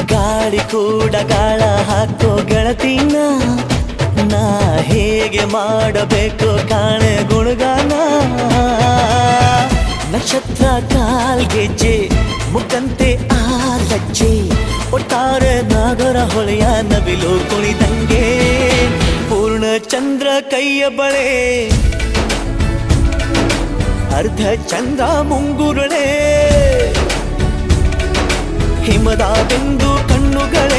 ಗಾಳಿ ಕೂಡ ಗಾಳ ಹಾಕೋ ಗೆಳತಿನ ನಾ ಹೇಗೆ ಮಾಡಬೇಕು ಕಾಣೆ ಗುಣಗಾನ ನಕ್ಷತ್ರ ಕಾಲ್ಗೆಜ್ಜೆ ಮುಖಂತೆ ಆ ಲಜ್ಜೆ ಒಟ್ಟಾರೆ ನಾಗರ ಹೊಳೆಯ ನವಿಲು ಕುಣಿದಂಗೆ ಪೂರ್ಣ ಚಂದ್ರ ಕೈಯ ಬಳೆ ಅರ್ಧ ಚಂದ್ರ ಮುಂಗುರುಳೆ ಹಿಮದ ಬಿಂದು ಕಣ್ಣುಗಳೇ